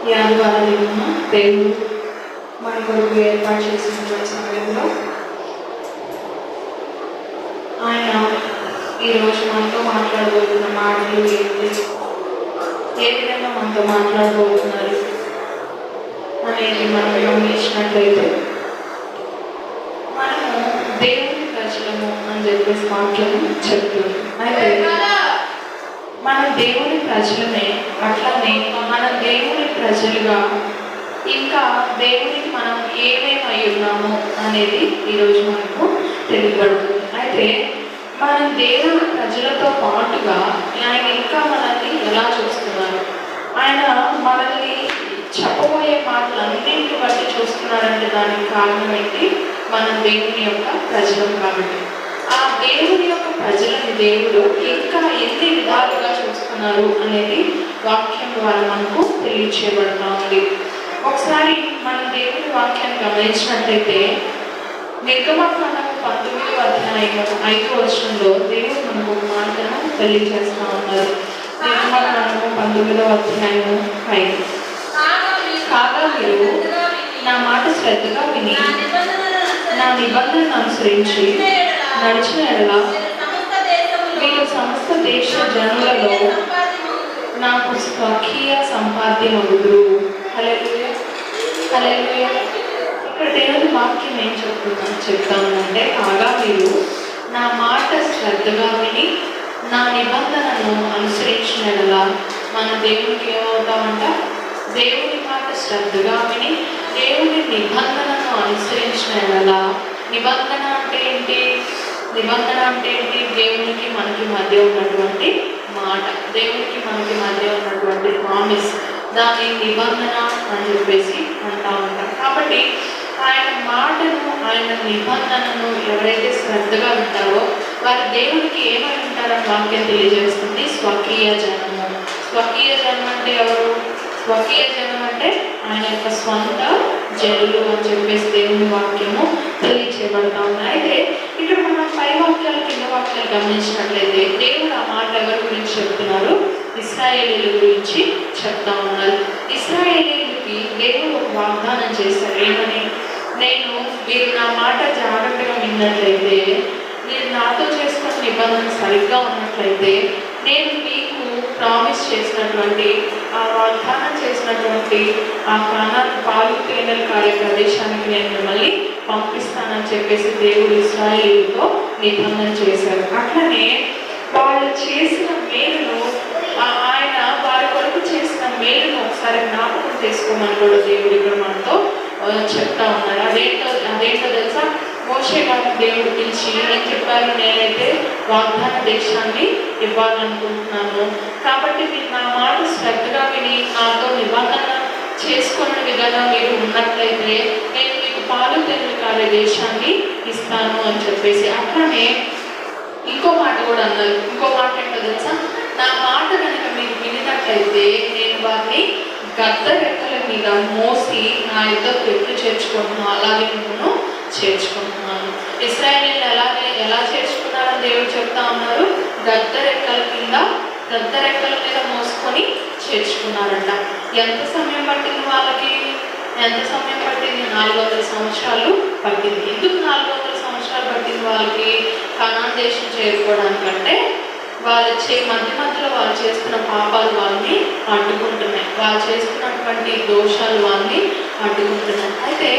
ఈ ఆదివారం దినమున దేవుడు మన కొరకు ఏర్పాటు చేసినటువంటి సమయంలో ఆయన ఈరోజు మనతో మాట్లాడబోతున్న మాటలు ఏంటి, ఏ విధంగా మనతో మాట్లాడబోతున్నారు అనేది మనం గమనించినట్లయితే, మనము దేవుని ప్రజలము అని చెప్పేసి వాక్యం చెప్తుంది. అయితే మన దేవుని ప్రజలమే, అట్లనే మన దేవుని ప్రజలుగా ఇంకా దేవునికి మనం ఏమేమై ఉన్నాము అనేది ఈరోజు మనకు తెలియబడుతుంది. అయితే మనం దేవుని ప్రజలతో పాటుగా ఆయన ఇంకా మనల్ని ఎలా చూస్తున్నారు, ఆయన మనల్ని చెప్పబోయే మాటలన్నింటిని బట్టి చూస్తున్నారంటే దానికి కారణం ఏంటి? మనం దేవుని యొక్క ప్రజలం కాబట్టి. ఆ దేవుని యొక్క ప్రజలని దేవుడు ఇంకా ఎన్ని విధాలుగా చూస్తున్నారు అనేది వాక్యం ద్వారా మనకు తెలియచేయబడతా ఉంది. ఒకసారి మనం దేవుని వాక్యాన్ని గమనించినట్లయితే, నిర్గమకాండము 19వ అధ్యాయము 5వ వచనంలో దేవుడు మనకు ఒక మాటను తెలియజేస్తా ఉన్నారు. నిర్గమకాండము 19వ అధ్యాయము 5. కాగా మీరు నా మాట శ్రద్ధగా విని నా నిబంధనను అనుసరించి నడిచిన ఎడల మీరు సమస్త దేశ జనులలో నాకు స్వకీయ సంపాద్యమగుదురు. హల్లెలూయా, హల్లెలూయా. ఇక్కడ దేవుని వాక్యం ఏం చెప్తానంటే, కాగా మీరు నా మాట శ్రద్ధగా విని నా నిబంధనను అనుసరించిన ఎడల, మన దేవునికి ఏమవుతామంట? దేవుని మాట శ్రద్ధగా విని దేవుని నిబంధనను అనుసరించిన ఎడల. నిబంధన అంటే ఏంటి? నిబంధన అంటే ఏంటి? దేవునికి మనకి మధ్య ఉన్నటువంటి మాట, దేవునికి మనకి మధ్య ఉన్నటువంటి ప్రామిస్, దాని నిబంధన అని చెప్పేసి అంటా ఉంటాం. కాబట్టి ఆయన మాటను, ఆయన నిబంధనను ఎవరైతే శ్రద్ధగా వింటారో వారు దేవునికి ఏమై ఉంటారని వాక్యం తెలియజేస్తుంది. స్వకీయ జనము. స్వకీయ జనం అంటే ఎవరు? స్వకీయ జనం అంటే ఆయన యొక్క స్వంత జనులు అని చెప్పేసి దేవుని వాక్యము తెలియచేయబడతా ఉంది. అయితే ఇక్కడ మనం పై వాక్యాలు కింద వాక్యాలు గమనించినట్లయితే, దేవుడు ఆ మాట ఎవరి గురించి చెప్తున్నారు? ఇశ్రాయేలీయుల గురించి చెప్తా ఉన్నారు. ఇశ్రాయేలీయులకి దేవుడు ఒక వాగ్దానం చేశారు. ఏమని? మీరు నా మాట జాగ్రత్తగా విన్నట్లయితే, మీరు నాతో చేసుకున్న నిబంధన సరిగ్గా ఉన్నట్లయితే, నేను మీకు ప్రామిస్ చేసినటువంటి, ఆ వాగ్దానం చేసినటువంటి ఆ పాలు తేనెలు కారే ప్రదేశానికి నేను మిమ్మల్ని పంపిస్తానని చెప్పేసి దేవుడు ఇశ్రాయేలీయులతో నిబంధన చేశారు. అట్లనే వాళ్ళు చేసిన మేలును, ఆయన వారి కొరకు చేసిన మేలును ఒకసారి జ్ఞాపకం చేసుకోమని కూడా దేవుడు ఇక్కడ మనతో చెప్తా ఉన్నారు. అదేంటో తెలుసా? మోషే గారిని దేవుడు పిలిచి ఏం చెప్పారు? నేనైతే వాగ్దాన దేశాన్ని ఇవ్వాలనుకుంటున్నాను, కాబట్టి మీరు నా మాట శ్రద్ధగా విని నాతో నిబంధన చేసుకున్న విధంగా మీరు ఉన్నట్లయితే నేను మీకు పాలు తేనెలు కారే దేశాన్ని ఇస్తాను అని చెప్పేసి. అట్లానే ఇంకో మాట కూడా అన్నారు. ఇంకో మాట ఏంటో తెలుసా? నా మాట కనుక మీరు వినినట్లయితే నేను వారిని గద్ద రెక్కల మీద మోసి నా యుద్ధకు ఎట్లు చేర్చుకుంటున్నాను, అలాగే నేను చేర్చుకుంటున్నాను. ఇశ్రాయేలీయులు ఎలా చేర్చుకున్నారని దేవుడు చెప్తా ఉన్నారు. గద్ద రెక్కల మీద మోసుకొని చేర్చుకున్నారంట. ఎంత సమయం పట్టింది వాళ్ళకి? ఎంత సమయం పట్టింది? 400 సంవత్సరాలు పట్టింది. ఎందుకు 400 సంవత్సరాలు పట్టింది వాళ్ళకి? కనాన్ దేశం చేరుకోవడానికంటే వాళ్ళు మధ్యలో వాళ్ళు చేస్తున్న పాపాలు వాళ్ళని అడ్డుకుంటున్నాయి, వాళ్ళు చేస్తున్నటువంటి దోషాలు వాళ్ళని అడ్డుకుంటున్నాయి. అయితే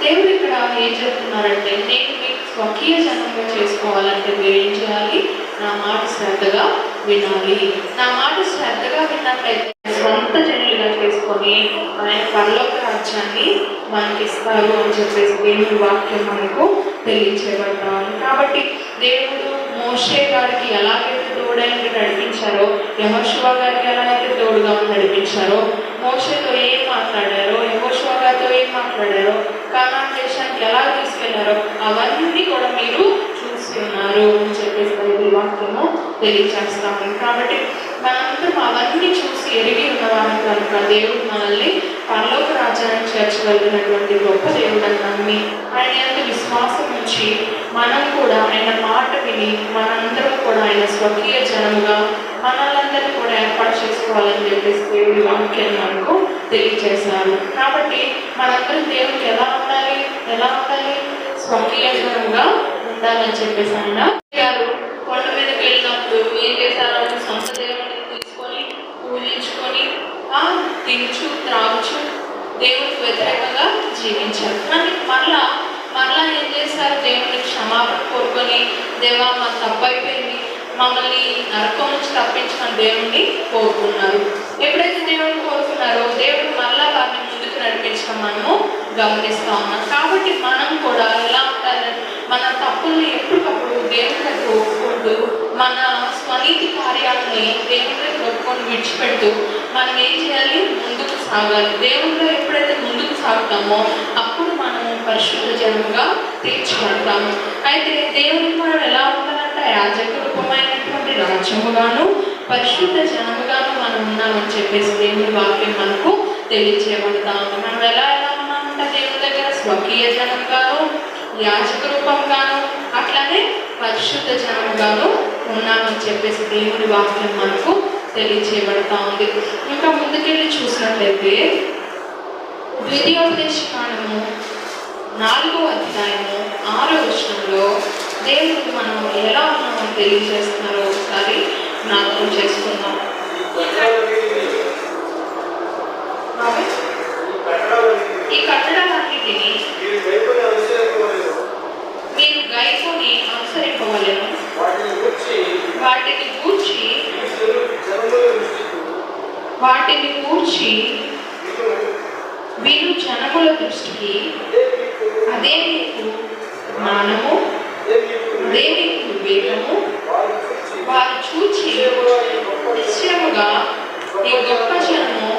దేవుడు ఇక్కడ ఏం చెప్తున్నారంటే, నేను మీకు స్వకీయ జనంగా చేసుకోవాలంటే మీరు ఏం చేయాలి? నా మాట శ్రద్ధగా వినాలి. నా మాట శ్రద్ధగా విన్నట్లయితే స్వంత జనులుగా చేసుకొని ఆయన పరలోక రాజ్యాన్ని మనకి ఇస్తారు అని చెప్పేసి దేవుని వాక్యం మనకు తెలియచేయబడతాను. కాబట్టి దేవుడు మోషే గారికి ఎలాగైతే తోడైతే నడిపించారో, యెహోషువ గారికి ఎలాగైతే తోడుగా నడిపించారో, మోషేతో ఏం మాట్లాడారో, యెహోషువ గారితో ఏం మాట్లాడారో, కనాన్ దేశానికి ఎలా తీసుకెళ్లారో అవన్నీ కూడా మీరు చూసి ఉన్నారు అని చెప్పేసి బైబిల్ వాక్యము తెలియచేస్తాము. కాబట్టి మనందరం అవన్నీ చూసి ఎరిగి ఉన్నవారు కనుక దేవుడు మనల్ని పరలోక రాజ్యాన్ని చేర్చగలిగినటువంటి గొప్ప దేవుడు అని నమ్మి ఆయన యందు విశ్వాసం ఉంచి మనం కూడా ఆయన మాట విని మనందరం కూడా ఆయన స్వకీయ జనముగా మనల్ని కూడా ఏర్పాటు చేసుకోవాలని చెప్పేసి దేవుడి వాక్యాన్ని మనకు తెలియజేశారు. కాబట్టి మనందరం దేవునికి ఎలా ఉండాలి? స్వకీయంగా ఉండాలని చెప్పేసి ఆయన కొండ మీదకి వెళ్ళినప్పుడు ఏం చేశారు? సొంత దేవుని తీసుకొని పూజించుకొని తినచ్చు త్రాగుచు దేవునికి వ్యతిరేకంగా జీవించారు. కానీ మరలా ఏం చేశారు? దేవుని క్షమాపణ కోరుకొని, దేవా మా తప్పు అయిపోయింది, మమ్మల్ని నరకం నుంచి తప్పించుకొని దేవుణ్ణి కోరుకున్నారు. ఎప్పుడైతే దేవుడిని కోరుకున్నారో దేవుడు మరలా వారిని ముందుకు నడిపించడం మనము గమనిస్తూ ఉన్నాం. కాబట్టి మనం కూడా ఎలా ఉండాలి? మన తప్పుల్ని ఎప్పటికప్పుడు దేవుని దగ్గర ఒప్పుకుంటూ, మన స్వనీతి కార్యాలని దేవుని దగ్గర ఒప్పుకొని విడిచిపెడుతూ మనం ఏం చేయాలి? ముందుకు సాగాలి. దేవుడిలో ఎప్పుడైతే ముందుకు సాగుతామో అప్పుడు మనము పరిశుద్ధ జనముగా తీర్చబడతాము. అయితే దేవునికి మనం ఎలా ఉండాలంటే యాజక రూపమైనటువంటి రాజ్యముగాను పరిశుద్ధ జనముగాను మనం ఉన్నామని చెప్పేసి దేవుని వాక్యం మనకు తెలియజేయబడతాము. మనం ఎలా ఉన్నామంటే దేవుని దగ్గర స్వకీయ జనముగాను, యాజక రూపంగాను, అట్లానే పరిశుద్ధ జనముగాను ఉన్నామని చెప్పేసి దేవుని వాక్యం మనకు తెలియజేయబడతా ఉంది. ఇంకా ముందుకెళ్ళి చూసినట్లయితే ద్వితీయోపదేశకాండము 4వ అధ్యాయము 6వ వచనంలో దేవుడు మనం ఎలా ఉన్నామని తెలియజేస్తున్నారో ఒకసారి జ్ఞాపకం చేసుకుందాం. ఈ కట్టడాలన్నిటినీ మీరు గైకొని అనుసరింపవలెను, వాటిని గూర్చి వీరు జనముల దృష్టికి అదే మీకు జ్ఞానము, అదే మీకు వివేకము, వారు చూచి నిశ్చయముగా ఈ గొప్ప జనము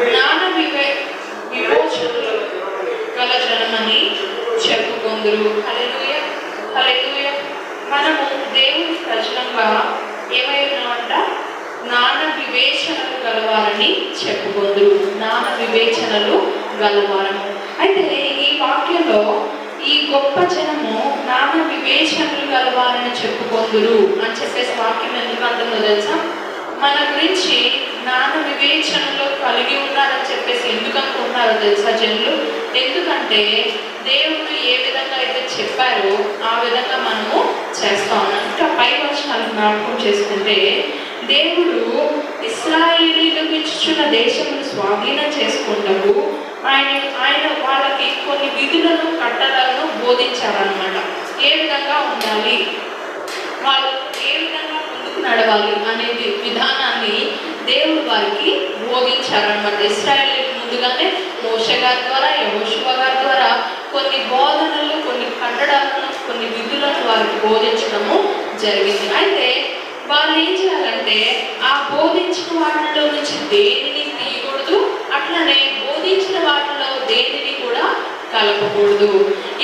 జ్ఞాన విమోచనలు గల జనమని చెప్పుకొందురు. హల్లెలూయా, హల్లెలూయా. మనము దేవుని ప్రజలంగా ఏమై ఉన్నామంట? జ్ఞాన వివేచనలు గలవారని చెప్పుకొందురు. జ్ఞాన వివేచనలు గలవారము. అయితే ఈ వాక్యంలో ఈ గొప్ప జనము జ్ఞాన వివేచనలు గలవారని చెప్పుకొందురు అని చెప్పేసి వాక్యం ఎందుకు అంటుందో తెలుసా? మన గురించి జ్ఞాన వివేచనలు కలిగి ఉన్నారని చెప్పేసి ఎందుకు అనుకుంటున్నారో తెలుసా జనులు? ఎందుకంటే దేవుడు ఏ విధంగా అయితే చెప్పారో ఆ విధంగా మనము చేస్తా ఉన్నాం. ఇంకా పై వచనాలు జ్ఞాపకం చేసుకుంటే, దేవుడు ఇశ్రాయేలీయులకు ఇచ్చుచున్న దేశమును స్వాధీనం చేసుకుంటూ ఆయన వాళ్ళకి కొన్ని విధులను కట్టడలను బోధించారనమాట. ఏ విధంగా ఉండాలి, వాళ్ళు ఏ విధంగా ముందుకు నడవాలి అనేది విధానాన్ని దేవుడు వారికి బోధించారనమాట. ఇశ్రాయేలీయులకు ముందుగానే మోషే గారి ద్వారా, యెహోషువ గారి ద్వారా కొన్ని బోధనలు, కొన్ని కట్టడాలను, కొన్ని విధులను వారికి బోధించడము జరిగింది. అయితే వాళ్ళు ఏం చేయాలంటే ఆ బోధించిన వాటిలో నుంచి దేనిని తీయకూడదు, అట్లనే బోధించిన వాటిలో దేనిని కూడా కలపకూడదు.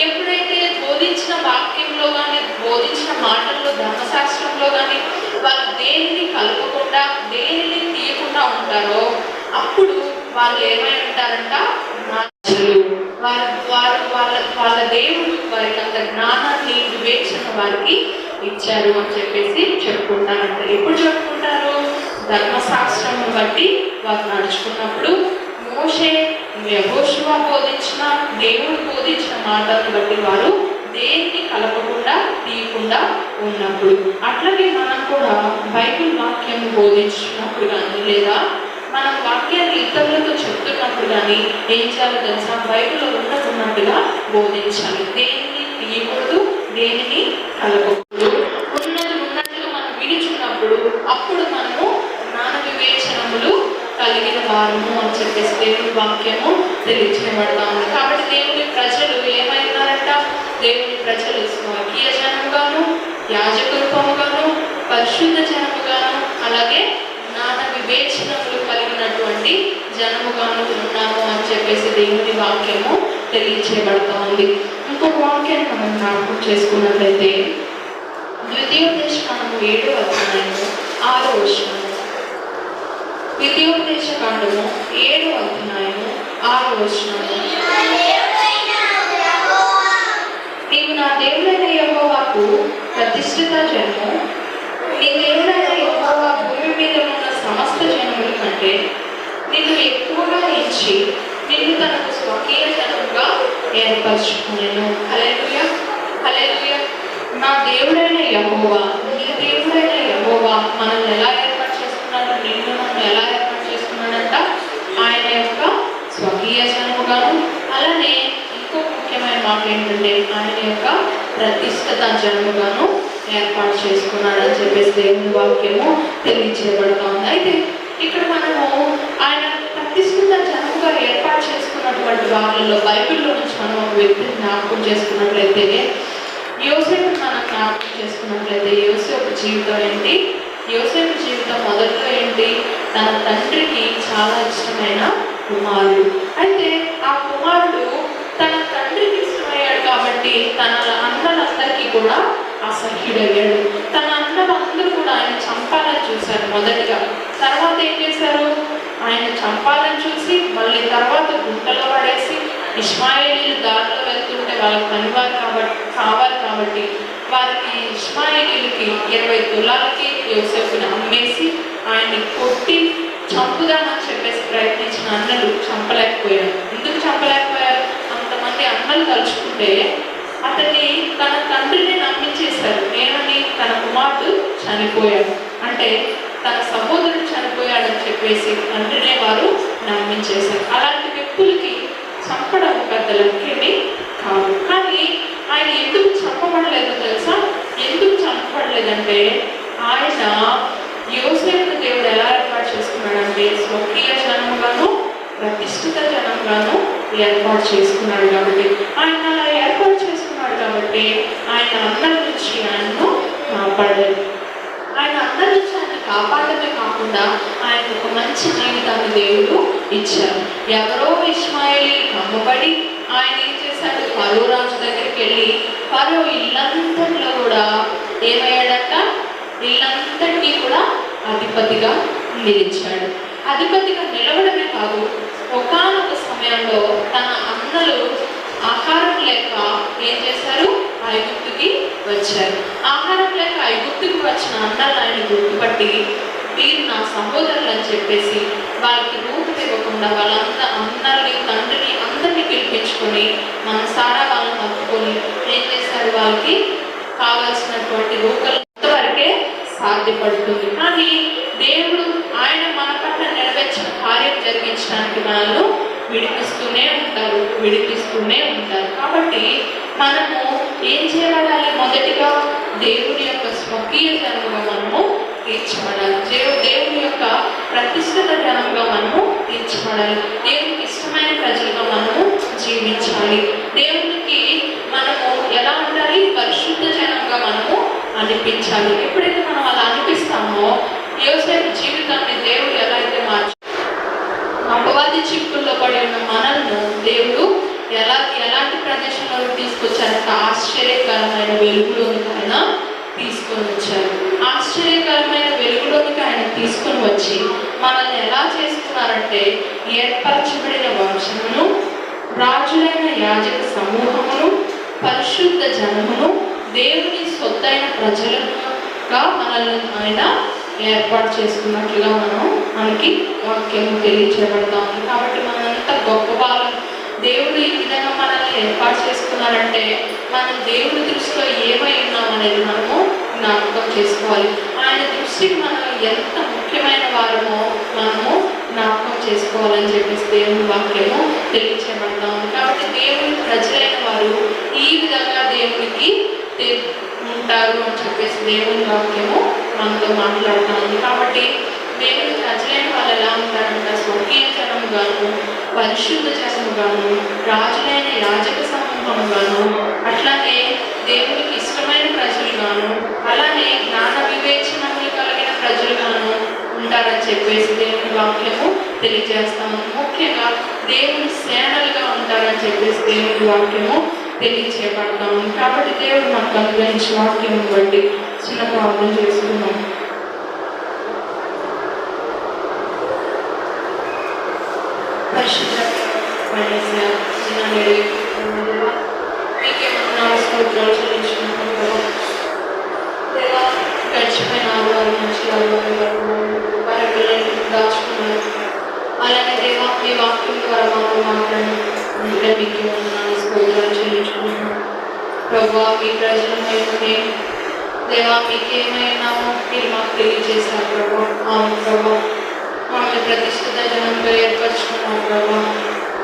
ఎప్పుడైతే బోధించిన వాక్యంలో కానీ, బోధించిన మాటల్లో, ధర్మశాస్త్రంలో కానీ వాళ్ళు దేనిని కలపకుండా, దేనిని తీయకుండా ఉంటారో అప్పుడు వాళ్ళు ఏమై ఉంటారంట? వాళ్ళ దేవుడు వారికి అంత జ్ఞానాన్ని, వివేచన వారికి ఇచ్చారు అని చెప్పేసి చెప్పుకుంటారంట. ఎప్పుడు చెప్పుకుంటారు? ధర్మశాస్త్రం బట్టి వారు నడుచుకున్నప్పుడు, మోషే, యెహోషువ బోధించిన, దేవుడు బోధించిన మాటలను బట్టి వారు దేన్ని కలపకుండా తీయకుండా ఉన్నప్పుడు. అట్లాగే మనం కూడా బైబిల్ వాక్యం బోధించినప్పుడు కానీ, లేదా మనం వాక్యాన్ని ఇతరులతో చెప్తున్నప్పుడు కానీ ఏం చేయాలో తెలుసా? బైబిల్లో ఉన్నట్టుగా బోధించాలి. దేనిని తీయకూడదు, దేనిని కలపకూడదు. ఉన్నట్టుగా మనం వినిచున్నప్పుడు అప్పుడు మనము జ్ఞాన వివేచనములు కలిగిన వారము అని చెప్పేసి దేవుని వాక్యము తెలియజేయబడతా ఉంది. కాబట్టి దేవుని ప్రజలు ఏమైనారంట? దేవుని ప్రజలు స్వకీయ జనముగాను, యాజక రూపముగాను, పరిశుద్ధ జనముగాను, అలాగే జ్ఞాన వివేచనములు కలిగినటువంటి జనముగాను ఉన్నాము అని చెప్పేసి దేవుని వాక్యము తెలియజేయబడతా ఉంది. ఇంకొక వాక్యాన్ని మనం జ్ఞాపకం చేసుకున్నట్లయితే ద్వితీయోపదేశకాండము 7వ అధ్యాయము 6వ వచనం. ద్వితీయోపదేశకాండము 7వ అధ్యాయము 6వ వచనం. నీవు నా దేవుడైన యెహోవాకు ప్రతిష్ఠిత జనము, నీ దేవుడైన యెహోవా భూమి మీద ఉన్న సమస్త జనముల కంటే నిన్ను ఎక్కువగా ఎంచి నిన్ను తనకు స్వకీయ జనముగా ఏర్పరచుకునేను. హల్లెలూయా, హల్లెలూయా. నా దేవుడైన యెహోవా, నీ దేవుడైన యెహోవా మనల్ని ఎలా ఏర్పాటు చేసుకున్నాడు? నిన్ను నన్ను ఎలా ఏర్పాటు చేసుకున్నాడంట? ఆయన యొక్క స్వకీయ జనముగాను, అలానే ఇంకో ముఖ్యమైన మాట ఏంటంటే ఆయన యొక్క ప్రతిష్ఠిత జనముగాను ఏర్పాటు చేసుకున్నాడు అని చెప్పేసి దేవుని వాక్యము తెలియజేయబడతా ఉంది. అయితే ఇక్కడ మనము ఆయన ప్రతిష్ఠిత జనముగా ఏర్పాటు చేసుకున్నటువంటి వాళ్ళలో బైబిల్లో నుంచి మనం ఒక వ్యక్తిని జ్ఞాపకం చేసుకున్నట్లయితే యోసేపు మనం జ్ఞాపకం చేసుకున్నట్లయితే యోసేపు జీవితం ఏంటి? యోసేపు జీవితం మొదట్లో ఏంటి? తన తండ్రికి చాలా ఇష్టమైన కుమారుడు. అయితే ఆ కుమారుడు తన తండ్రికి ఇష్టమయ్యాడు కాబట్టి తన అన్నలందరికీ కూడా అసహ్యుడయ్యాడు. తన అన్నలందరూ కూడా ఆయన చంపాలని చూశారు మొదటిగా. తర్వాత ఏం చేశారు? ఆయన చంపాలని చూసి మళ్ళీ తర్వాత గుంటలో పడేసి ఇష్మాయేలీలు దారిలో వెళ్తుంటే వాళ్ళకి పనివారు కావాలి కాబట్టి వారికి ఇష్మాయేలీలకి 20 తులాలకి యోసేపుని అమ్మేసి ఆయన్ని కొట్టి చంపుదామని చెప్పేసి ప్రయత్నించిన అన్నలు చంపలేకపోయారు. ఎందుకు చంపలేకపోయారు? అంతమంది అన్నలు తలుచుకుంటే అతన్ని తన తండ్రిని నమ్మించేశారు. ఏమని? తన కుమారుడు చనిపోయాడు అంటే తన సహోదరుడు చనిపోయాడని చెప్పేసి తండ్రినే వారు నమ్మించేశారు. అలాంటి వ్యక్తులకి చంపడం పెద్ద లక్ష్యమే కాదు. కానీ ఆయన ఎందుకు చంపబడలేదో తెలుసా? ఎందుకు చంపబడలేదంటే ఆయన యోసేపును దేవుడు ఎలా ఏర్పాటు చేసుకున్నాడంటే స్వకీయ జనముగాను ప్రతిష్ఠిత జనంగాను ఏర్పాటు చేసుకున్నాడు. కాబట్టి ఆయన అలా ఏర్పాటు చేసుకున్నాడు కాబట్టి ఆయన అందరి నుంచి ఆయన్ను కాపాడాడు. ఆయన అందరి నుంచి ఆయన కాపాడమే కాకుండా ఆయన ఒక మంచి జీవితాన్ని దేవుడు ఇచ్చారు. ఎవరో ఇష్మాయేలీకి అమ్మబడి ఆయన ఏం చేశాడు? ఫరో రాజు దగ్గరికి వెళ్ళి ఫరో ఇల్లంతట్లో కూడా ఏమయ్యాడంట? ఇల్లంతటినీ కూడా అధిపతిగా నిలిచాడు. అధిపతిగా నిలవడమే కాదు, ఒకానొక సమయంలో తన అన్నలు ఆహారం లేక ఏం చేశారు? ఐగుప్తుకి వచ్చారు. ఆహారం లేక ఐగుప్తుకి వచ్చిన అన్నలు ఆయన గుర్తుపట్టి వీరు నా సహోదరులు అని చెప్పేసి వాళ్ళకి రూపు ఇవ్వకుండా అన్నల్ని తండ్రిని అందరినీ పిలిపించుకొని మనసారా వాళ్ళని హత్తుకొని ఏం చేశారు? వాళ్ళకి కావలసినటువంటి రూపలు అంతవరకే సాధ్యపడుతుంది. కానీ దేవుడు ఆయన మన పట్ల నెరవేర్చిన కార్యం జరిగించడానికి మనల్ని విడిపిస్తూనే ఉంటారు. కాబట్టి మనము ఏం చేయబడాలి? మొదటిగా దేవుని యొక్క స్వకీయ జనముగా మనము తీర్చబడాలి. దేవుని యొక్క ప్రతిష్ఠిత జనంగా మనము తీర్చబడాలి. దేవునికి ఇష్టమైన ప్రజలుగా మనము జీవించాలి. దేవునికి మనము ఎలా ఉండాలి? పరిశుద్ధ జనంగా మనము అనిపించాలి. ఎప్పుడైతే మనం అలా అనిపిస్తామో యోసేపు జీవితాన్ని దేవుడు ఎలా అయితే అపవాది చిక్కుల్లో పడి ఉన్న మనల్ని దేవుడు ఎలాంటి ప్రదేశంలో తీసుకొచ్చారంటే ఆశ్చర్యకరమైన వెలుగులోనికి ఆయన తీసుకొని వచ్చారు. ఆశ్చర్యకరమైన వెలుగులోనికి ఆయన తీసుకొని వచ్చి మనల్ని ఎలా చేస్తున్నారంటే ఏర్పరచబడిన వంశమును, రాజులైన యాజక సమూహమును, పరిశుద్ధ జనమును, దేవుని సొత్తైన ప్రజలుగా మనల్ని ఆయన ఏర్పాటు చేసుకున్నట్లుగా మనకి వాక్యం తెలియచేయబడతా ఉంది. కాబట్టి మనంతా గొప్ప వాళ్ళు. దేవుడు ఈ విధంగా మనల్ని ఏర్పాటు చేసుకున్నారంటే మనం దేవుడి దృష్టిలో ఏమై ఉన్నాం అనేది మనము జ్ఞాపకం చేసుకోవాలి. ఆయన దృష్టికి మనం ఎంత ముఖ్యమైన వారమో మనము జ్ఞాపకం చేసుకోవాలని చెప్పేసి దేవుని వాక్యము తెలియచేయబడతా ఉంది. కాబట్టి దేవుని ప్రజలైన వారు ఈ విధంగా దేవునికి ఉంటారు అని చెప్పేసి దేవుని వాక్యము మనతో మాట్లాడుతూ ఉంది. కాబట్టి దేవుని ప్రజలైన వాళ్ళు ఎలా ఉంటారంట? స్వకీయ జనముగాను, పరిశుద్ధ జనముగాను, రాజులైన యాజక సమూహముగాను, అట్లానే దేవునికి ఇష్టమైన ప్రజలుగాను, అలానే జ్ఞాన వివేచనములు కలిగిన ప్రజలుగాను ఉంటారని చెప్పేసి దేవుని వాక్యము తెలియజేస్తాము. ముఖ్యంగా దేవుని సేనలుగా ఉంటారని చెప్పేసి దేవుని వాక్యము తెలియచేయబడతాము. కాబట్టి దేవుడు మనకు అనుగ్రహించిన వాక్యం బట్టి చిన్న ప్రార్థన చేసుకున్నాం. స్తోత్రాలు చెల్లించుకుంటున్నాం. గడిచిపోయిన 6 వారం నుంచి 6 వారి వరకు వారి పిల్లల్ని దాచుకున్నారు. అలానే మాతో మాట్లాడి అందుకే మీకు వందనాలు స్తోత్రాలు చెల్లించుకుంటున్నాను ప్రభా. మీ ప్రజలమైతే దేవా మీకేమైనా మీరు మాకు తెలియజేశారు ప్రభా. అవును ప్రభా, మమ్మల్ని ప్రతిష్ఠిత జనంగా ఏర్పరచుకున్నారు ప్రభా.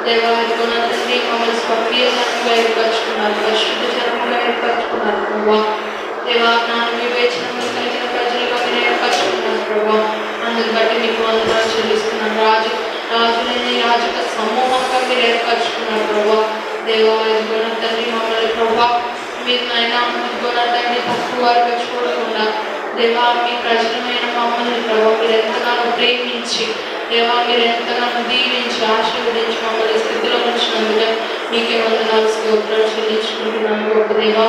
దేవా ఇదిగోన తండ్రి మమ్మల్ని స్వర్గీయ జనంగా ఏర్పరచుకున్నారు, పరిశుద్ధ జనంగా ఏర్పరచుకున్నారు ప్రభా. దేవా జ్ఞాన వివేచనలు కలిగిన ప్రజలుగా మీరు ఏర్పరచుకున్నారు ప్రభా. అందుకు బట్టి మీకు వందనాలు చెల్లిస్తున్నాను. రాజులని యాజక సమూహంగా మీరు ఏర్పరచుకున్నారు ప్రభా. దేవా ఇదిగోన తండ్రి మమ్మల్ని ప్రభా మీరు నాయన ఇదిగోన తండ్రి తక్కువ వారిగా చూడకుండా దేవా మీ ప్రజలమైన మమ్మల్ని ప్రభావ మీరు ఎంతగానో ప్రేమించి దేవా మీరు ఎంతగానో దీవించి ఆశీర్వదించి మమ్మల్ని స్థితిలో ఉంచినందుకే మీకే వందనాలు స్తోత్రాలు చెల్లించుకుంటున్నాను. గొప్ప దేవా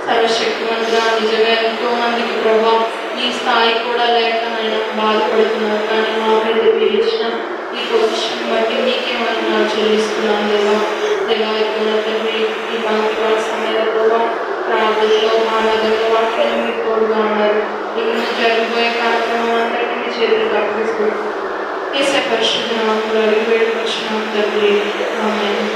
సర్వశక్తివంతుడా, నిజంగా ఎంతో మందికి ప్రభావ ఈ స్థాయి కూడా లేక ఆయన బాధపడుతున్నారు. కానీ మా మీద మీరు ఇచ్చిన ఈ పొజిషన్ బట్టి మీకే వందనాలు చెల్లిస్తున్నాను దేవా. దేవా తండ్రి ఈ బంధువుల సమయంలో ప్రార్థనలో మా నగరంలో వాటిని మీరు తోడుగా ఉన్నారు. ఇక్కడ జరిగిపోయే కార్యక్రమం అంతటి మీ చేతులు అప్పగిస్తూ ఏసే పరిశుద్ధ నామములో అడిగి వేడుకొచ్చున్నాము తండ్రి. ఆమేన్.